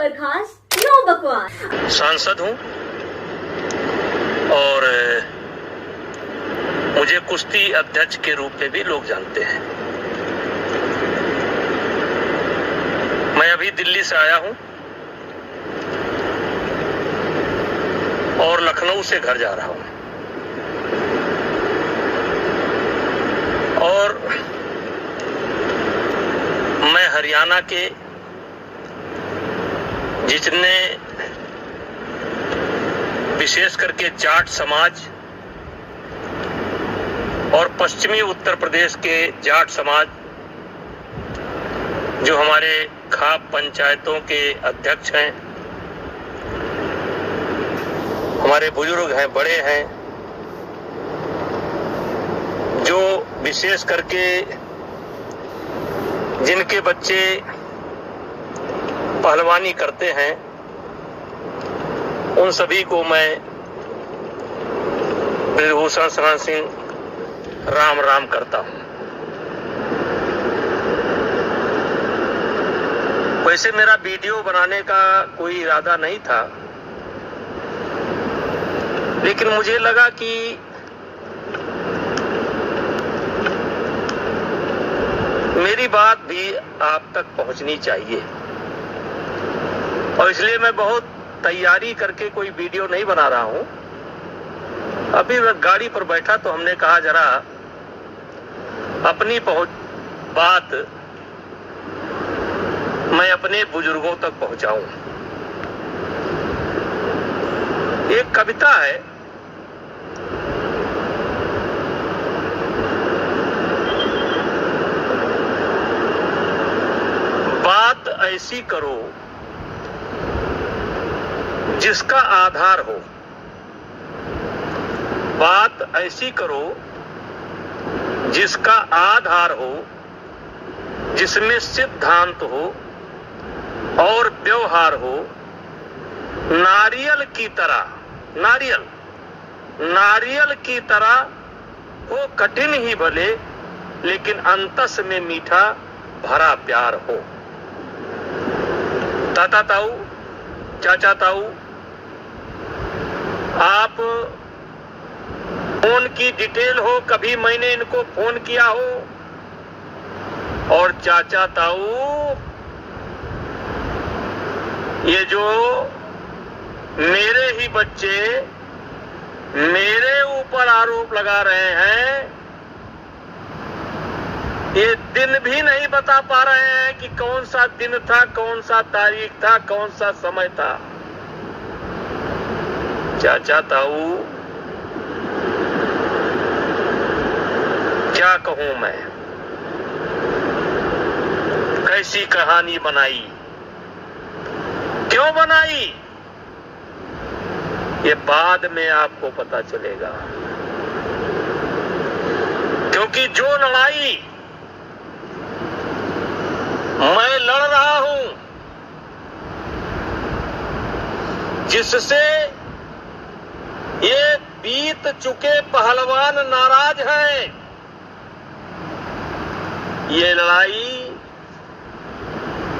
बर्खास्त, नो बकवास। सांसद हूं और मुझे कुश्ती अध्यक्ष के रूप में भी लोग जानते हैं। मैं अभी दिल्ली से आया हूं और लखनऊ से घर जा रहा हूं और मैं हरियाणा के जितने विशेष करके जाट समाज और पश्चिमी उत्तर प्रदेश के जाट समाज जो हमारे खाप पंचायतों के अध्यक्ष हैं, हमारे बुजुर्ग हैं, बड़े हैं, जो विशेष करके जिनके बच्चे पहलवानी करते हैं, उन सभी को मैं ब्रजभूषण शरण सिंह राम राम करता हूं। वैसे मेरा वीडियो बनाने का कोई इरादा नहीं था, लेकिन मुझे लगा कि मेरी बात भी आप तक पहुंचनी चाहिए और इसलिए मैं बहुत तैयारी करके कोई वीडियो नहीं बना रहा हूं। अभी मैं गाड़ी पर बैठा तो हमने कहा जरा अपनी बात मैं अपने बुजुर्गों तक पहुंचाऊं। एक कविता है, बात ऐसी करो जिसका आधार हो, बात ऐसी करो जिसका आधार हो, जिसमें सिद्धांत हो और व्यवहार हो। नारियल की तरह, नारियल की तरह हो कठिन ही भले, लेकिन अंतस में मीठा भरा प्यार हो। ताता ताऊ, चाचा ताऊ, आप फोन की डिटेल हो, कभी मैंने इनको फोन किया हो। और चाचा ताऊ, ये जो मेरे ही बच्चे मेरे ऊपर आरोप लगा रहे हैं, ये दिन भी नहीं बता पा रहे हैं कि कौन सा दिन था, कौन सा तारीख था, कौन सा समय था। चाचा ताऊ, क्या कहूं मैं, कैसी कहानी बनाई, क्यों बनाई, ये बाद में आपको पता चलेगा। क्योंकि जो लड़ाई मैं लड़ रहा हूं, जिससे ये बीत चुके पहलवान नाराज हैं, ये लड़ाई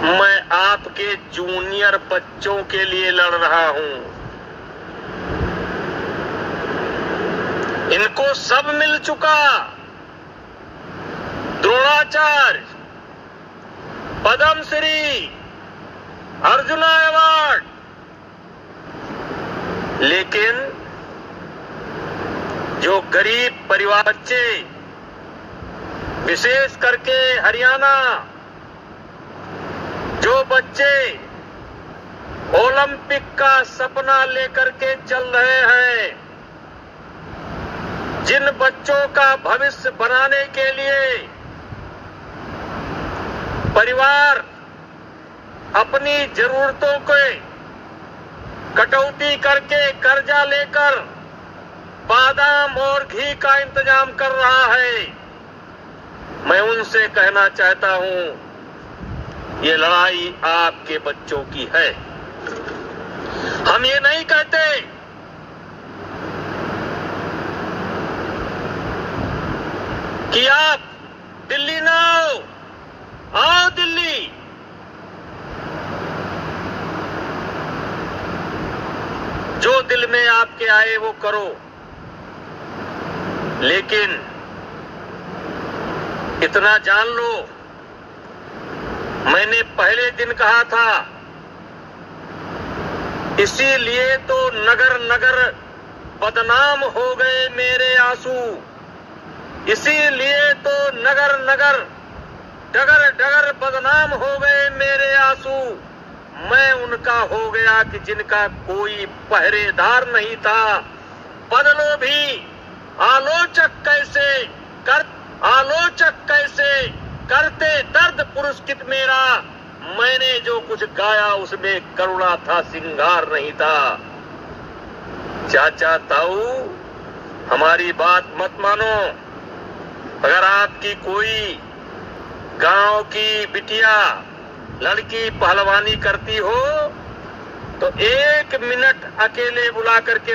मैं आपके जूनियर बच्चों के लिए लड़ रहा हूं। इनको सब मिल चुका, द्रोणाचार्य, पद्मश्री, अर्जुना अवार्ड, लेकिन जो गरीब परिवार बच्चे, विशेष करके हरियाणा, जो बच्चे ओलंपिक का सपना लेकर के चल रहे हैं, जिन बच्चों का भविष्य बनाने के लिए परिवार अपनी जरूरतों को कटौती करके कर्जा लेकर बादाम और घी का इंतजाम कर रहा है, मैं उनसे कहना चाहता हूं, ये लड़ाई आपके बच्चों की है। हम ये नहीं कहते कि आप दिल्ली ना आओ दिल्ली, जो दिल में आपके आए वो करो, लेकिन इतना जान लो, मैंने पहले दिन कहा था, इसीलिए तो नगर नगर बदनाम हो गए मेरे आंसू, इसीलिए तो नगर नगर डगर डगर बदनाम हो गए मेरे आंसू। मैं उनका हो गया कि जिनका कोई पहरेदार नहीं था। बदलो भी आलोचक कैसे करते दर्द पुरस्कृत मेरा। मैंने जो कुछ गाया उसमें करुणा था, सिंगार नहीं था। चाचा ताऊ, हमारी बात मत मानो। अगर आपकी कोई गांव की बिटिया लड़की पहलवानी करती हो तो 1 मिनट अकेले बुला करके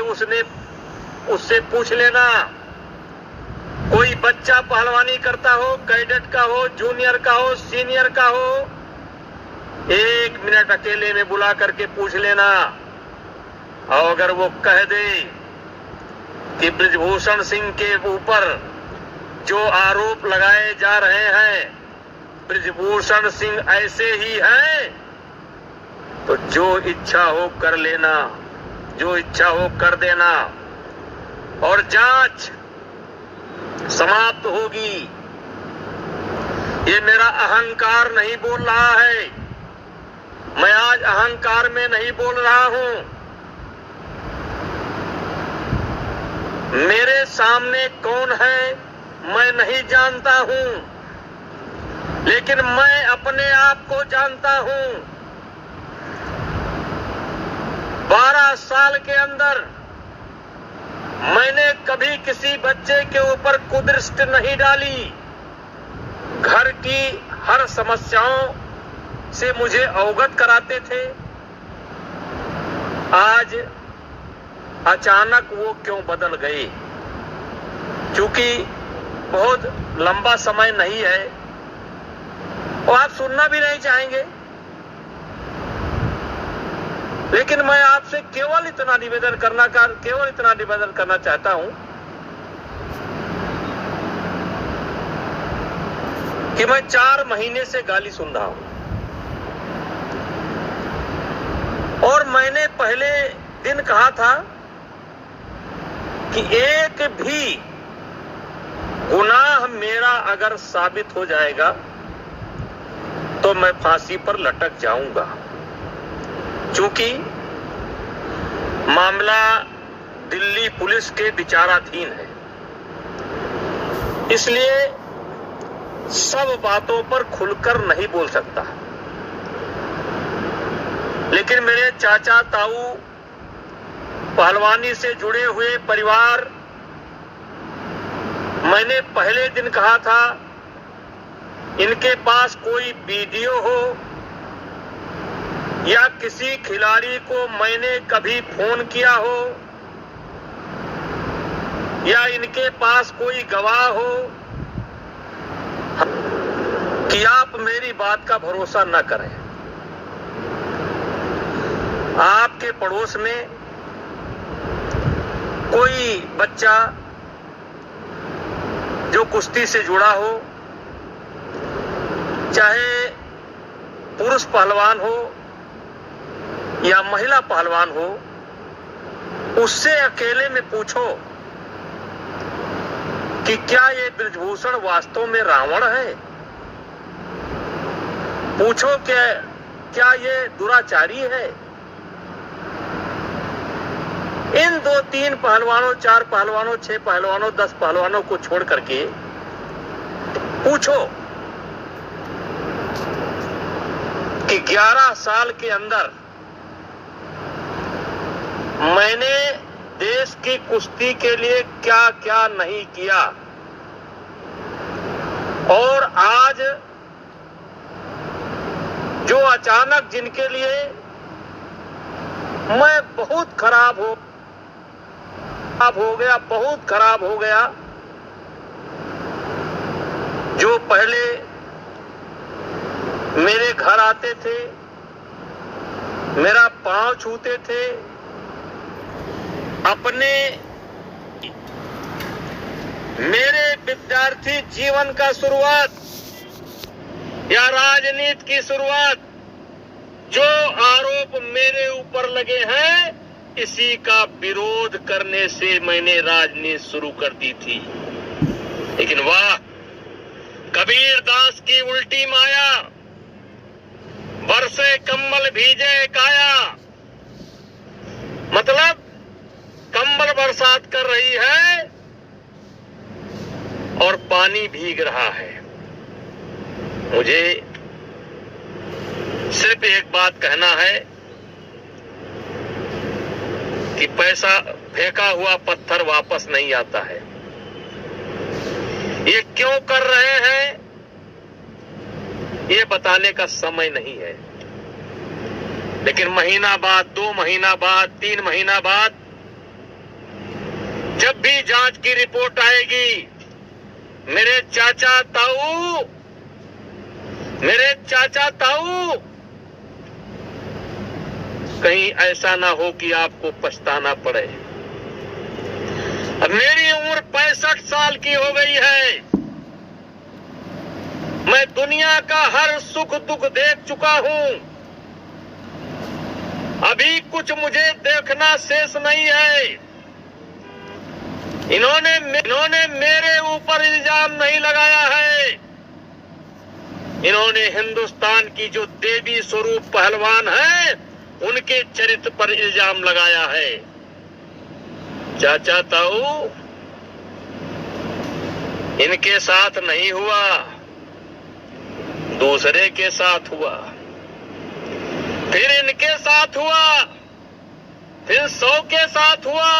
उससे पूछ लेना। कोई बच्चा पहलवानी करता हो, कैडेट का हो, जूनियर का हो, सीनियर का हो, 1 मिनट अकेले में बुला करके पूछ लेना। और अगर वो कह दे कि बृजभूषण सिंह के ऊपर जो आरोप लगाए जा रहे हैं बृजभूषण सिंह ऐसे ही हैं, तो जो इच्छा हो कर लेना, जो इच्छा हो कर देना और जांच समाप्त होगी। ये मेरा अहंकार नहीं बोल रहा है, मैं आज अहंकार में नहीं बोल रहा हूं। मेरे सामने कौन है मैं नहीं जानता हूं, लेकिन मैं अपने आप को जानता हूं। 12 साल के अंदर मैंने कभी किसी बच्चे के ऊपर कुदृष्टि नहीं डाली। घर की हर समस्याओं से मुझे अवगत कराते थे। आज अचानक वो क्यों बदल गए? क्योंकि बहुत लंबा समय नहीं है और आप सुनना भी नहीं चाहेंगे, लेकिन मैं आपसे केवल इतना निवेदन करना चाहता हूं कि मैं 4 महीने से गाली सुन रहा हूं और मैंने पहले दिन कहा था कि एक भी गुनाह मेरा अगर साबित हो जाएगा तो मैं फांसी पर लटक जाऊंगा। चूंकि मामला दिल्ली पुलिस के विचाराधीन है, इसलिए सब बातों पर खुलकर नहीं बोल सकता। लेकिन मेरे चाचा ताऊ, पहलवानी से जुड़े हुए परिवार, मैंने पहले दिन कहा था, इनके पास कोई वीडियो हो या किसी खिलाड़ी को मैंने कभी फोन किया हो या इनके पास कोई गवाह हो कि आप मेरी बात का भरोसा न करें। आपके पड़ोस में कोई बच्चा जो कुश्ती से जुड़ा हो, चाहे पुरुष पहलवान हो या महिला पहलवान हो, उससे अकेले में पूछो कि क्या ये बृजभूषण वास्तव में रावण है। पूछो क्या ये दुराचारी है। इन 2-3 पहलवानों, 4 पहलवानों, 6 पहलवानों, 10 पहलवानों को छोड़ करके पूछो कि 11 साल के अंदर मैंने देश की कुश्ती के लिए क्या क्या नहीं किया, और आज जो अचानक जिनके लिए मैं बहुत खराब हो गया, जो पहले मेरे घर आते थे, मेरा पांव छूते थे, अपने मेरे विद्यार्थी जीवन का शुरुआत या राजनीति की शुरुआत जो आरोप मेरे ऊपर लगे हैं, इसी का विरोध करने से मैंने राजनीति शुरू कर दी थी। लेकिन वाह, कबीर दास की उल्टी माया, बरसे कंबल भीजे काया। मतलब कंबल बरसात कर रही है और पानी भीग रहा है। मुझे सिर्फ एक बात कहना है कि पैसा फेंका हुआ पत्थर वापस नहीं आता है। ये क्यों कर रहे हैं, ये बताने का समय नहीं है। लेकिन महीना बाद, 2 महीना बाद, 3 महीना बाद जब भी जांच की रिपोर्ट आएगी, मेरे चाचा ताऊ, कहीं ऐसा ना हो कि आपको पछताना पड़े। अब मेरी उम्र 65 साल की हो गई है। मैं दुनिया का हर सुख दुख देख चुका हूं। अभी कुछ मुझे देखना शेष नहीं है। इन्होंने मेरे ऊपर इल्जाम नहीं लगाया है। इन्होंने हिंदुस्तान की जो देवी स्वरूप पहलवान है, उनके चरित्र पर इल्जाम लगाया है। चाचा ताऊ, इनके साथ नहीं हुआ, दूसरे के साथ हुआ, फिर इनके साथ हुआ, फिर 100 के साथ हुआ,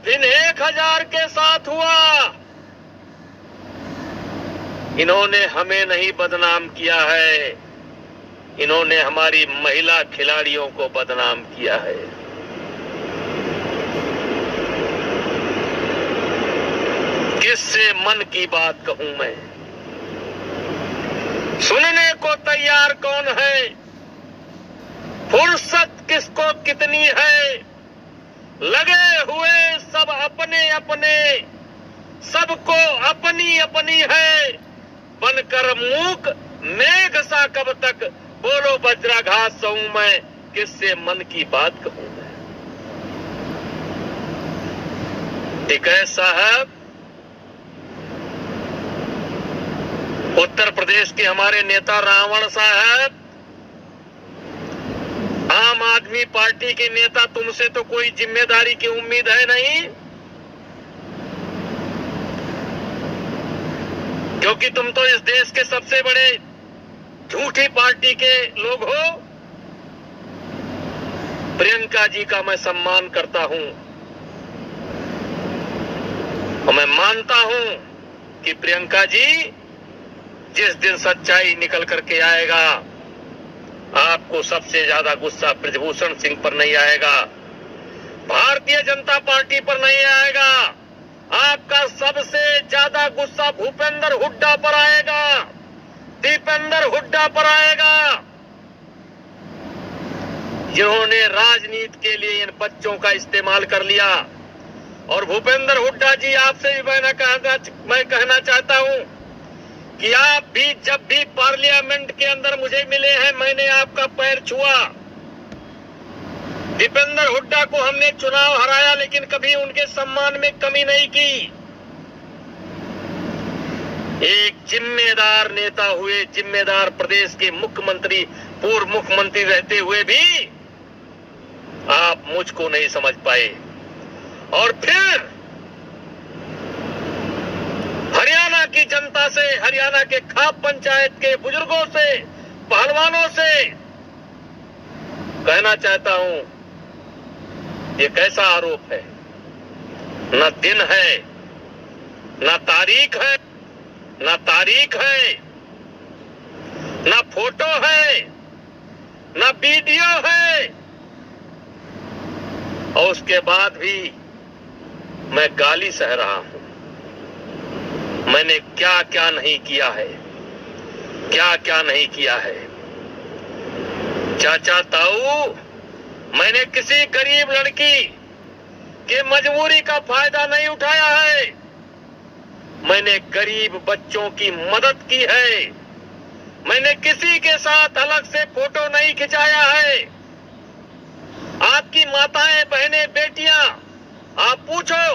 फिर 1000 के साथ हुआ। इन्होंने हमें नहीं बदनाम किया है, इन्होंने हमारी महिला खिलाड़ियों को बदनाम किया है। किससे मन की बात कहूं मैं? सुनने को तैयार कौन है? फुर्सत किसको कितनी है? लगे हुए सब अपने अपने, सबको अपनी अपनी है। बनकर मूक मेघ सा कब तक, बोलो वज्राघात सहूं मैं, किससे मन की बात कहूं मैं? टिकैत साहब, उत्तर प्रदेश के हमारे नेता रावण साहब, आम आदमी पार्टी के नेता, तुमसे तो कोई जिम्मेदारी की उम्मीद है नहीं, क्योंकि तुम तो इस देश के सबसे बड़े झूठी पार्टी के लोग हो। प्रियंका जी का मैं सम्मान करता हूं और मैं मानता हूं कि प्रियंका जी जिस दिन सच्चाई निकल करके आएगा, आपको सबसे ज्यादा गुस्सा ब्रजभूषण सिंह पर नहीं आएगा, भारतीय जनता पार्टी पर नहीं आएगा। आपका सबसे ज्यादा गुस्सा भूपेंद्र हुड्डा पर आएगा, दीपेंद्र हुड्डा पर आएगा, जिन्होंने राजनीति के लिए इन बच्चों का इस्तेमाल कर लिया। और भूपेंद्र हुड्डा जी, आपसे भी मैं कहना चाहता हूं कि आप भी जब भी पार्लियामेंट के अंदर मुझे मिले हैं, मैंने आपका पैर छुआ। दीपेंद्र हुड्डा को हमने चुनाव हराया, लेकिन कभी उनके सम्मान में कमी नहीं की। एक जिम्मेदार नेता हुए, जिम्मेदार प्रदेश के मुख्यमंत्री, पूर्व मुख्यमंत्री रहते हुए भी आप मुझको नहीं समझ पाए। और फिर हरियाणा की जनता से, हरियाणा के खाप पंचायत के बुजुर्गों से, पहलवानों से कहना चाहता हूं, ये कैसा आरोप है? न दिन है, न तारीख है, न फोटो है, न वीडियो है, और उसके बाद भी मैं गाली सह रहा हूं। मैंने क्या क्या नहीं किया है, क्या क्या नहीं किया है। चाचा ताऊ, मैंने किसी गरीब लड़की, कि मजबूरी का फायदा नहीं उठाया है। मैंने गरीब बच्चों की मदद की है। मैंने किसी के साथ अलग से फोटो नहीं खिंचाया है। आपकी माताएं, बहनें, बेटियां, आप पूछो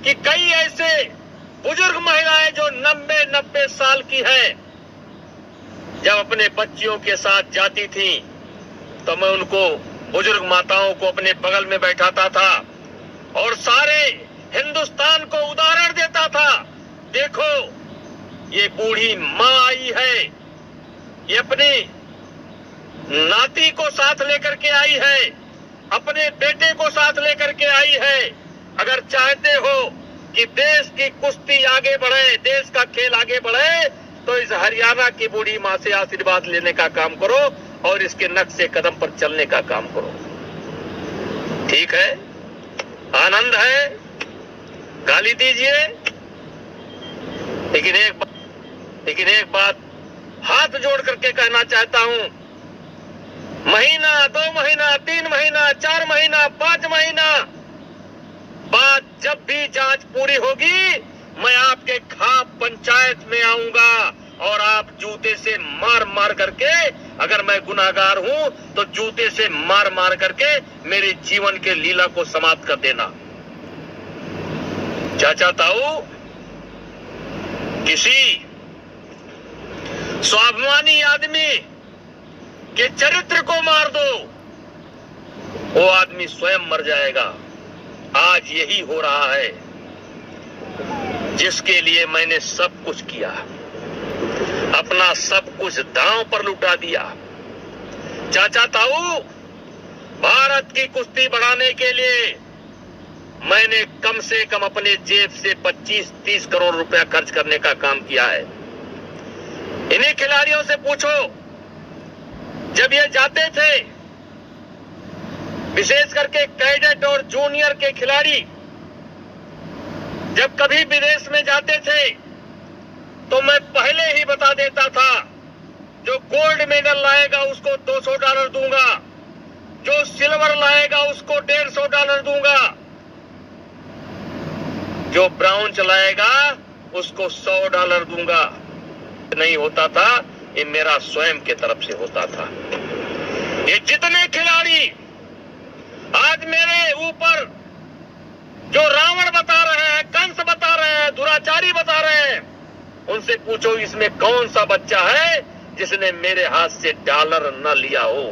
कि कई ऐसे बुजुर्ग महिलाएं जो 90 साल की हैं, जब अपने बच्चियों के साथ जाती थी तो मैं उनको, बुजुर्ग माताओं को अपने बगल में बैठाता था और सारे हिंदुस्तान को उदाहरण देता था। देखो, ये बूढ़ी माँ आई है, ये अपनी नाती को साथ लेकर के आई है, अपने बेटे को साथ लेकर के आई है। अगर चाहते हो कि देश की कुश्ती आगे बढ़े, देश का खेल आगे बढ़े, तो इस हरियाणा की बूढ़ी माँ से आशीर्वाद लेने का काम करो और इसके नक्शे कदम पर चलने का काम करो। ठीक है, आनंद है, गाली दीजिए, लेकिन एक बात हाथ जोड़ करके कहना चाहता हूं, महीना, 2 महीना, 3 महीना, 4 महीना, 5 महीना बाद जब भी जांच पूरी होगी, मैं आपके खाप पंचायत में आऊंगा और आप जूते से मार मार करके, अगर मैं गुनाहगार हूं तो जूते से मार मार करके मेरे जीवन के लीला को समाप्त कर देना। चाचा ताऊ, किसी स्वाभिमानी आदमी के चरित्र को मार दो, वो आदमी स्वयं मर जाएगा। आज यही हो रहा है, जिसके लिए मैंने सब कुछ किया, अपना सब कुछ दांव पर लुटा दिया। चाचा ताऊ, भारत की कुश्ती बढ़ाने के लिए मैंने कम से कम अपने जेब से 25-30 करोड़ रुपया खर्च करने का काम किया है। इन्हीं खिलाड़ियों से पूछो, जब ये जाते थे, विशेष करके कैडेट और जूनियर के खिलाड़ी जब कभी विदेश में जाते थे तो मैं पहले ही बता देता था, जो गोल्ड मेडल लाएगा उसको $200 दूंगा, जो सिल्वर लाएगा उसको $150 दूंगा, जो ब्राउन लाएगा उसको $100 दूंगा। नहीं होता था, ये मेरा स्वयं के तरफ से होता था। ये जितने खिलाड़ी आज मेरे ऊपर जो रावण बता रहे हैं, कंस बता रहे हैं, दुराचारी बता रहे हैं, उनसे पूछो इसमें कौन सा बच्चा है जिसने मेरे हाथ से डॉलर न लिया हो।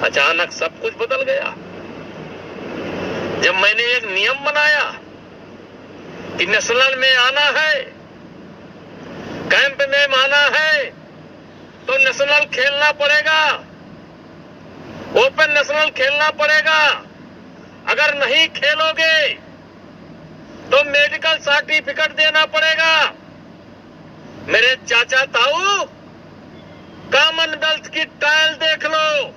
अचानक सब कुछ बदल गया जब मैंने एक नियम बनाया कि नेशनल में आना है, कैंप में आना है तो नेशनल खेलना पड़ेगा, ओपन नेशनल खेलना पड़ेगा। अगर नहीं खेलोगे तो मेडिकल सर्टिफिकेट देना पड़ेगा। मेरे चाचा ताऊ, कॉमनवेल्थ की ट्रायल देख लो।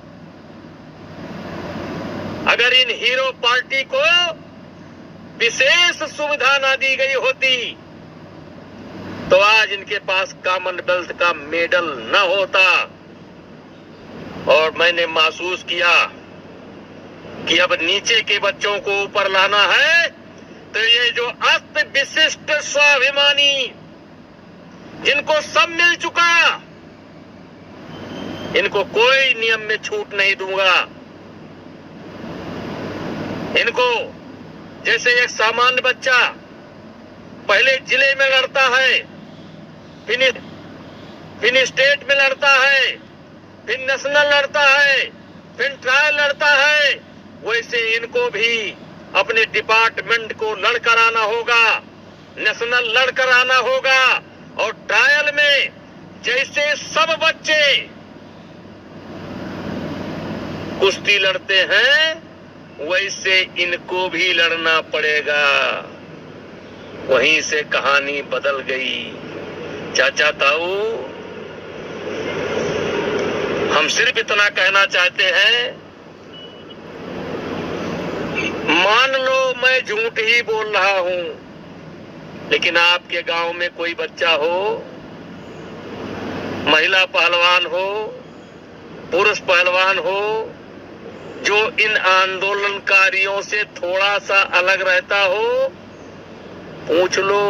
अगर इन हीरो पार्टी को विशेष सुविधा ना दी गई होती तो आज इनके पास कॉमनवेल्थ का मेडल न होता। और मैंने महसूस किया कि अब नीचे के बच्चों को ऊपर लाना है, तो ये जो अस्त विशिष्ट स्वाभिमानी जिनको सब मिल चुका, इनको कोई नियम में छूट नहीं दूंगा। इनको जैसे एक सामान्य बच्चा पहले जिले में लड़ता है, फिर स्टेट में लड़ता है, फिर नेशनल लड़ता है, फिर ट्रायल लड़ता है, वैसे इनको भी अपने डिपार्टमेंट को लड़कर आना होगा, नेशनल लड़कर आना होगा। और ट्रायल में जैसे सब बच्चे कुश्ती लड़ते हैं, वैसे इनको भी लड़ना पड़ेगा। वहीं से कहानी बदल गई। चाचा ताऊ, हम सिर्फ इतना कहना चाहते हैं, मान लो मैं झूठ ही बोल रहा हूं, लेकिन आपके गांव में कोई बच्चा हो, महिला पहलवान हो, पुरुष पहलवान हो, जो इन आंदोलनकारियों से थोड़ा सा अलग रहता हो, पूछ लो,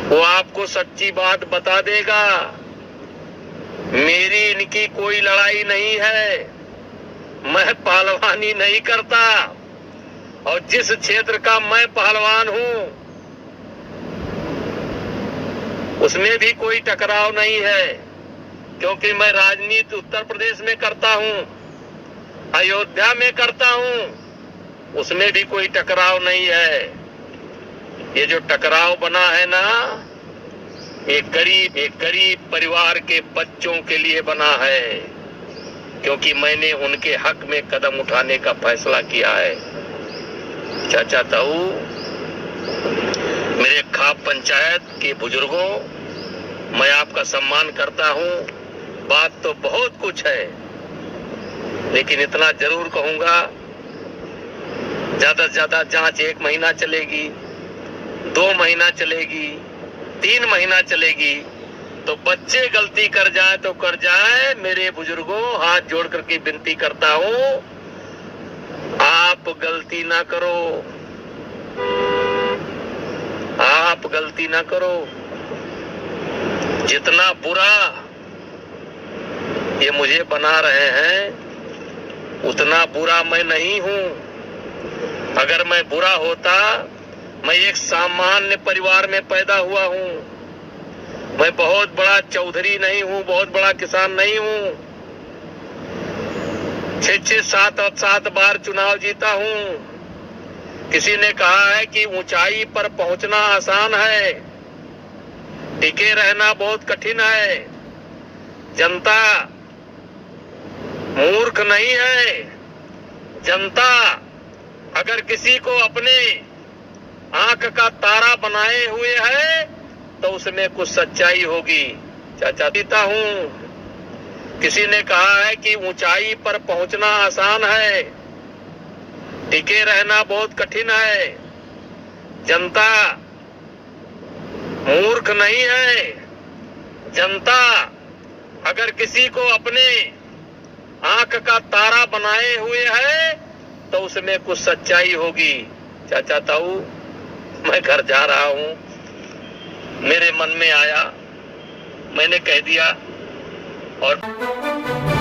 वो आपको सच्ची बात बता देगा। मेरी इनकी कोई लड़ाई नहीं है, मैं पहलवानी नहीं करता, और जिस क्षेत्र का मैं पहलवान हूं उसमें भी कोई टकराव नहीं है, क्योंकि मैं राजनीति उत्तर प्रदेश में करता हूं, अयोध्या में करता हूं, उसमें भी कोई टकराव नहीं है। ये जो टकराव बना है ना, एक गरीब परिवार के बच्चों के लिए बना है, क्योंकि मैंने उनके हक में कदम उठाने का फैसला किया है। चाचा ताऊ, मेरे खाप पंचायत के बुजुर्गों, मैं आपका सम्मान करता हूं। बात तो बहुत कुछ है, लेकिन इतना जरूर कहूंगा, ज्यादा से ज्यादा जांच 1 महीना चलेगी, 2 महीना चलेगी, 3 महीना चलेगी, तो बच्चे गलती कर जाए तो कर जाए। मेरे बुजुर्गों, हाथ जोड़ करके विनती करता हूं, आप गलती ना करो, आप गलती ना करो। जितना बुरा ये मुझे बना रहे हैं, उतना बुरा मैं नहीं हूं। अगर मैं बुरा होता, मैं एक सामान्य परिवार में पैदा हुआ हूं। मैं बहुत बड़ा चौधरी नहीं हूं, बहुत बड़ा किसान नहीं हूं। 6-6, 7-7 बार चुनाव जीता हूं। किसी ने कहा है कि ऊंचाई पर पहुंचना आसान है, टिके रहना बहुत कठिन है। जनता मूर्ख नहीं है। जनता अगर किसी को अपने आंख का तारा बनाए हुए है, तो उसमें कुछ सच्चाई होगी। चाचा जीता हूं। किसी ने कहा है कि ऊंचाई पर पहुंचना आसान है, टिके रहना बहुत कठिन है। जनता मूर्ख नहीं है। जनता अगर किसी को अपने आंख का तारा बनाए हुए है, तो उसमें कुछ सच्चाई होगी। चाचा ताऊ, मैं घर जा रहा हूं, मेरे मन में आया, मैंने कह दिया। और